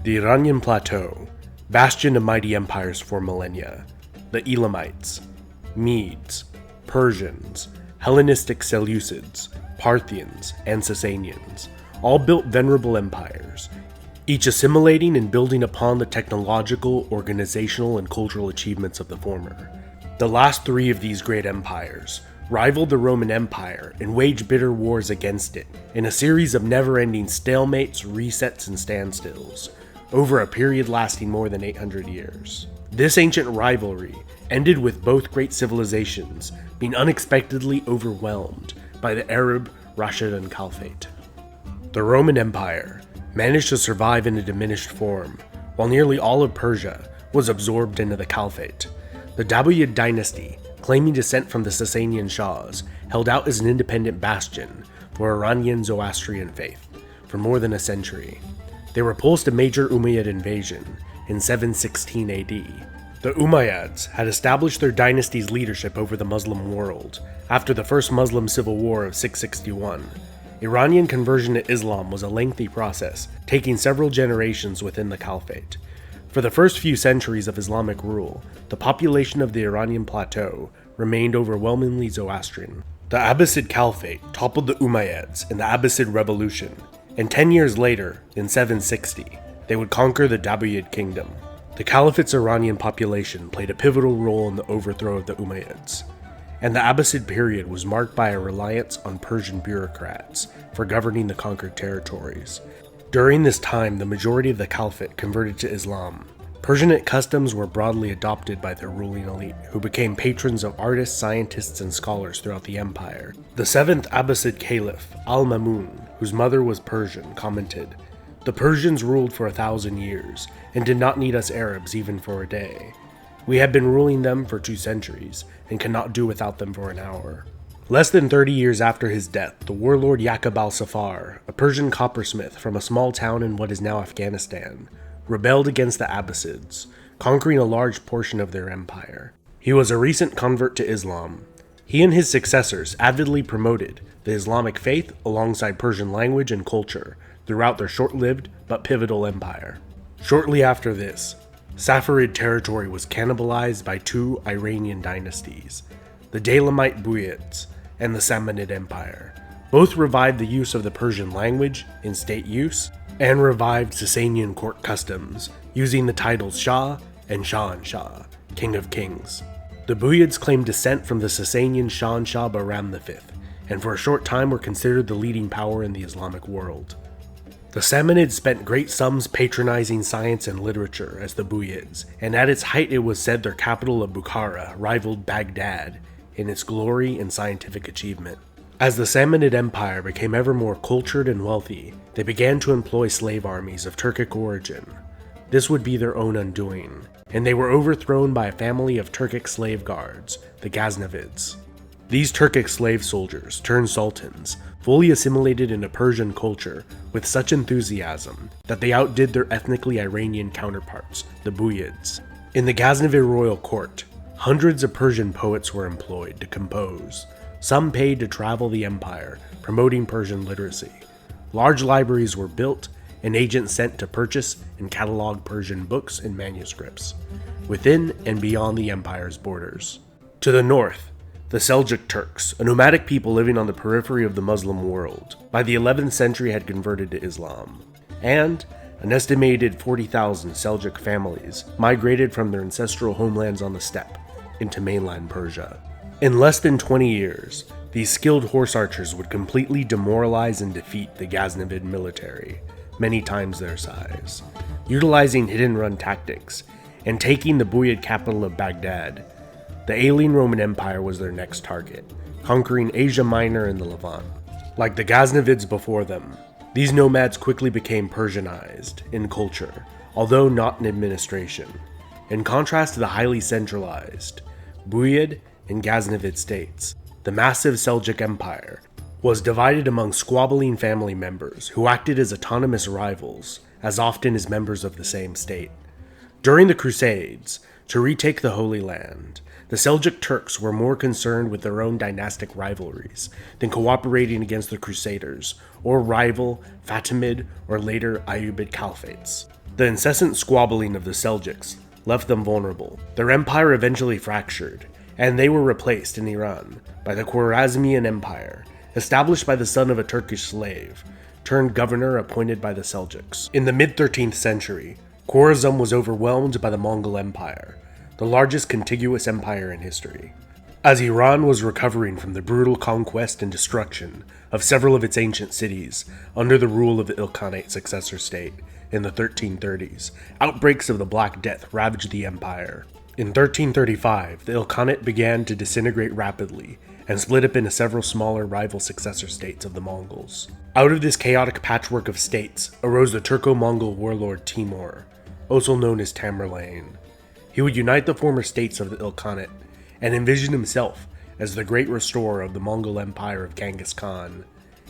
The Iranian plateau, bastion of mighty empires for millennia, the Elamites, Medes, Persians, Hellenistic Seleucids, Parthians, and Sasanians, all built venerable empires, each assimilating and building upon the technological, organizational, and cultural achievements of the former. The last three of these great empires rivaled the Roman Empire and waged bitter wars against it in a series of never-ending stalemates, resets, and standstills, over a period lasting more than 800 years. This ancient rivalry ended with both great civilizations being unexpectedly overwhelmed by the Arab Rashidun Caliphate. The Roman Empire managed to survive in a diminished form, while nearly all of Persia was absorbed into the Caliphate. The Buyid dynasty, claiming descent from the Sasanian Shahs, held out as an independent bastion for Iranian Zoroastrian faith for more than a century. They repulsed a major Umayyad invasion in 716 AD. The Umayyads had established their dynasty's leadership over the Muslim world after the First Muslim Civil War of 661. Iranian conversion to Islam was a lengthy process, taking several generations within the Caliphate. For the first few centuries of Islamic rule, the population of the Iranian plateau remained overwhelmingly Zoroastrian. The Abbasid Caliphate toppled the Umayyads in the Abbasid Revolution, and 10 years later, in 760, they would conquer the Buyid kingdom. The Caliphate's Iranian population played a pivotal role in the overthrow of the Umayyads, and the Abbasid period was marked by a reliance on Persian bureaucrats for governing the conquered territories. During this time, the majority of the Caliphate converted to Islam. Persianate customs were broadly adopted by their ruling elite, who became patrons of artists, scientists, and scholars throughout the empire. The 7th Abbasid Caliph, Al-Mamun, whose mother was Persian, commented, "The Persians ruled for 1,000 years, and did not need us Arabs even for a day. We have been ruling them for 2 centuries, and cannot do without them for an hour." Less than 30 years after his death, the warlord Yaqub al-Safar, a Persian coppersmith from a small town in what is now Afghanistan, rebelled against the Abbasids, conquering a large portion of their empire. He was a recent convert to Islam. He and his successors avidly promoted the Islamic faith alongside Persian language and culture throughout their short-lived but pivotal empire. Shortly after this, Saffarid territory was cannibalized by 2 Iranian dynasties, the Islamic Buyids and the Samanid Empire. Both revived the use of the Persian language in state use, and revived Sasanian court customs, using the titles Shah and Shah, King of Kings. The Buyids claimed descent from the Sasanian Shah Bahram V, and for a short time were considered the leading power in the Islamic world. The Samanids spent great sums patronizing science and literature as the Buyids, and at its height it was said their capital of Bukhara rivaled Baghdad in its glory and scientific achievement. As the Samanid Empire became ever more cultured and wealthy, they began to employ slave armies of Turkic origin. This would be their own undoing, and they were overthrown by a family of Turkic slave guards, the Ghaznavids. These Turkic slave soldiers turned sultans, fully assimilated into Persian culture with such enthusiasm that they outdid their ethnically Iranian counterparts, the Buyids. In the Ghaznavid royal court, hundreds of Persian poets were employed to compose, some paid to travel the empire, promoting Persian literacy. Large libraries were built, and agents sent to purchase and catalog Persian books and manuscripts, within and beyond the empire's borders. To the north, the Seljuk Turks, a nomadic people living on the periphery of the Muslim world, by the 11th century had converted to Islam, and an estimated 40,000 Seljuk families migrated from their ancestral homelands on the steppe into mainland Persia. In less than 20 years, these skilled horse archers would completely demoralize and defeat the Ghaznavid military, many times their size, utilizing hit-and-run tactics, and taking the Buyid capital of Baghdad. The alien Roman Empire was their next target, conquering Asia Minor and the Levant. Like the Ghaznavids before them, these nomads quickly became Persianized in culture, although not in administration. In contrast to the highly centralized Buyid and Ghaznavid states, the massive Seljuk Empire was divided among squabbling family members who acted as autonomous rivals, as often as members of the same state. During the Crusades, to retake the Holy Land, the Seljuk Turks were more concerned with their own dynastic rivalries than cooperating against the Crusaders or rival Fatimid or later Ayyubid caliphates. The incessant squabbling of the Seljuks left them vulnerable. Their empire eventually fractured, and they were replaced in Iran by the Khwarazmian Empire, established by the son of a Turkish slave, turned governor appointed by the Seljuks. In the mid-13th century, Khwarazm was overwhelmed by the Mongol Empire, the largest contiguous empire in history. As Iran was recovering from the brutal conquest and destruction of several of its ancient cities under the rule of the Ilkhanate successor state in the 1330s, outbreaks of the Black Death ravaged the empire. In 1335, the Ilkhanate began to disintegrate rapidly and split up into several smaller rival successor states of the Mongols. Out of this chaotic patchwork of states arose the Turco-Mongol warlord Timur, also known as Tamerlane. He would unite the former states of the Ilkhanate and envisioned himself as the great restorer of the Mongol Empire of Genghis Khan,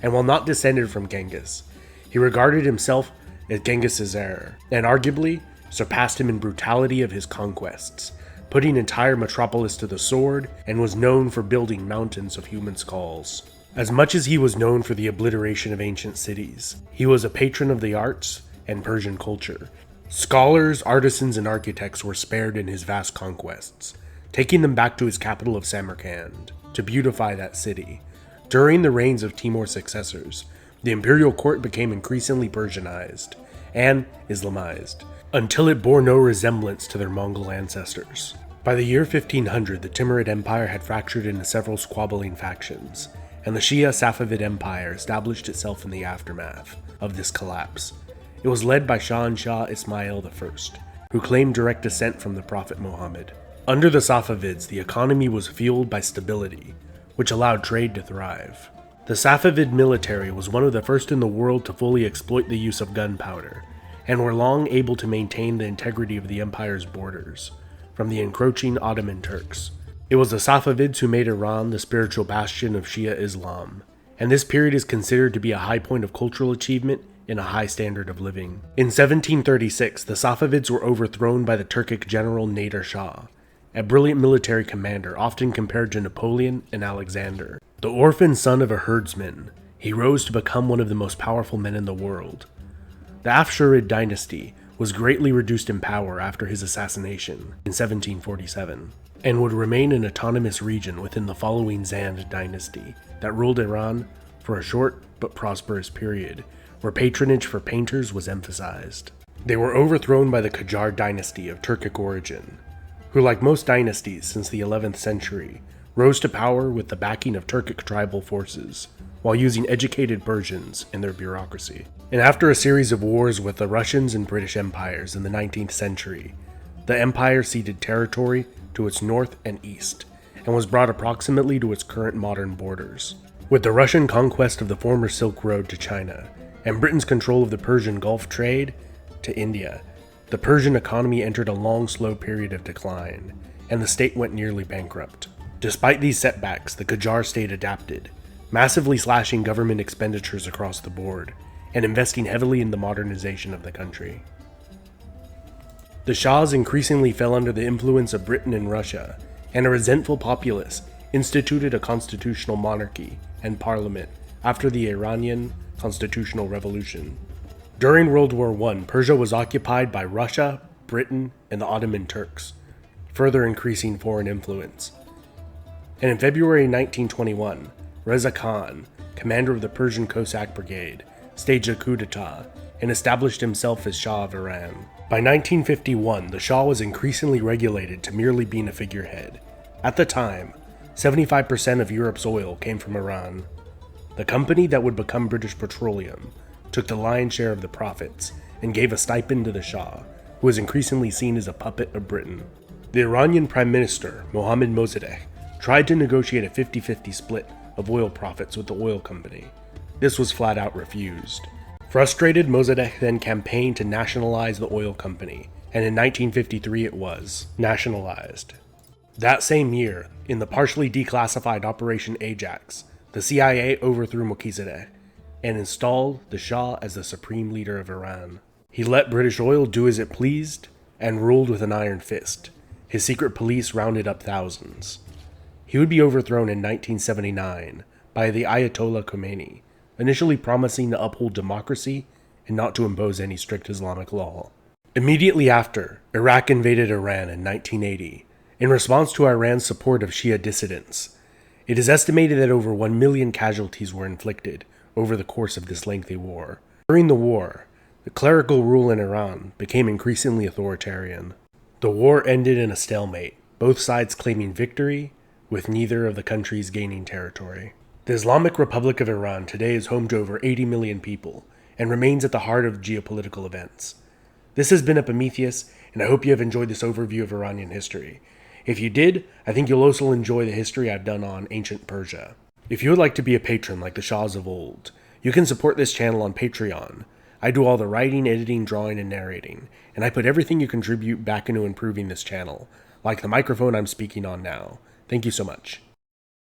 and while not descended from Genghis, he regarded himself as Genghis' heir, and arguably surpassed him in brutality of his conquests, putting entire metropolis to the sword, and was known for building mountains of human skulls. As much as he was known for the obliteration of ancient cities, he was a patron of the arts and Persian culture. Scholars, artisans, and architects were spared in his vast conquests, taking them back to his capital of Samarkand to beautify that city. During the reigns of Timur's successors, the imperial court became increasingly Persianized and Islamized, until it bore no resemblance to their Mongol ancestors. By the year 1500, the Timurid Empire had fractured into several squabbling factions, and the Shia Safavid Empire established itself in the aftermath of this collapse. It was led by Shah Ismail I, who claimed direct descent from the Prophet Muhammad. Under the Safavids, the economy was fueled by stability, which allowed trade to thrive. The Safavid military was one of the first in the world to fully exploit the use of gunpowder, and were long able to maintain the integrity of the empire's borders from the encroaching Ottoman Turks. It was the Safavids who made Iran the spiritual bastion of Shia Islam, and this period is considered to be a high point of cultural achievement and a high standard of living. In 1736, the Safavids were overthrown by the Turkic general Nader Shah, a brilliant military commander often compared to Napoleon and Alexander. The orphan son of a herdsman, he rose to become one of the most powerful men in the world. The Afsharid dynasty was greatly reduced in power after his assassination in 1747, and would remain an autonomous region within the following Zand dynasty that ruled Iran for a short but prosperous period, where patronage for painters was emphasized. They were overthrown by the Qajar dynasty of Turkic origin, who, like most dynasties since the 11th century, rose to power with the backing of Turkic tribal forces, while using educated Persians in their bureaucracy. And after a series of wars with the Russians and British empires in the 19th century, the empire ceded territory to its north and east, and was brought approximately to its current modern borders. With the Russian conquest of the former Silk Road to China, and Britain's control of the Persian Gulf trade to India, the Persian economy entered a long, slow period of decline, and the state went nearly bankrupt. Despite these setbacks, the Qajar state adapted, massively slashing government expenditures across the board, and investing heavily in the modernization of the country. The Shahs increasingly fell under the influence of Britain and Russia, and a resentful populace instituted a constitutional monarchy and parliament after the Iranian constitutional revolution. During World War I, Persia was occupied by Russia, Britain, and the Ottoman Turks, further increasing foreign influence. And in February 1921, Reza Khan, commander of the Persian Cossack Brigade, staged a coup d'etat and established himself as Shah of Iran. By 1951, the Shah was increasingly regulated to merely being a figurehead. At the time, 75% of Europe's oil came from Iran. The company that would become British Petroleum took the lion's share of the profits and gave a stipend to the Shah, who was increasingly seen as a puppet of Britain. The Iranian Prime Minister, Mohammad Mossadegh, tried to negotiate a 50-50 split of oil profits with the oil company. This was flat out refused. Frustrated, Mossadegh then campaigned to nationalize the oil company, and in 1953 it was nationalized. That same year, in the partially declassified Operation Ajax, the CIA overthrew Mossadegh and installed the Shah as the supreme leader of Iran. He let British oil do as it pleased and ruled with an iron fist. His secret police rounded up thousands. He would be overthrown in 1979 by the Ayatollah Khomeini, initially promising to uphold democracy and not to impose any strict Islamic law. Immediately after, Iraq invaded Iran in 1980, in response to Iran's support of Shia dissidents. It is estimated that over 1 million casualties were inflicted over the course of this lengthy war. During the war, the clerical rule in Iran became increasingly authoritarian. The war ended in a stalemate, both sides claiming victory, with neither of the countries gaining territory. The Islamic Republic of Iran today is home to over 80 million people, and remains at the heart of geopolitical events. This has been Epimetheus, and I hope you have enjoyed this overview of Iranian history. If you did, I think you'll also enjoy the history I've done on ancient Persia. If you would like to be a patron like the Shahs of old, you can support this channel on Patreon. I do all the writing, editing, drawing, and narrating, and I put everything you contribute back into improving this channel, like the microphone I'm speaking on now. Thank you so much.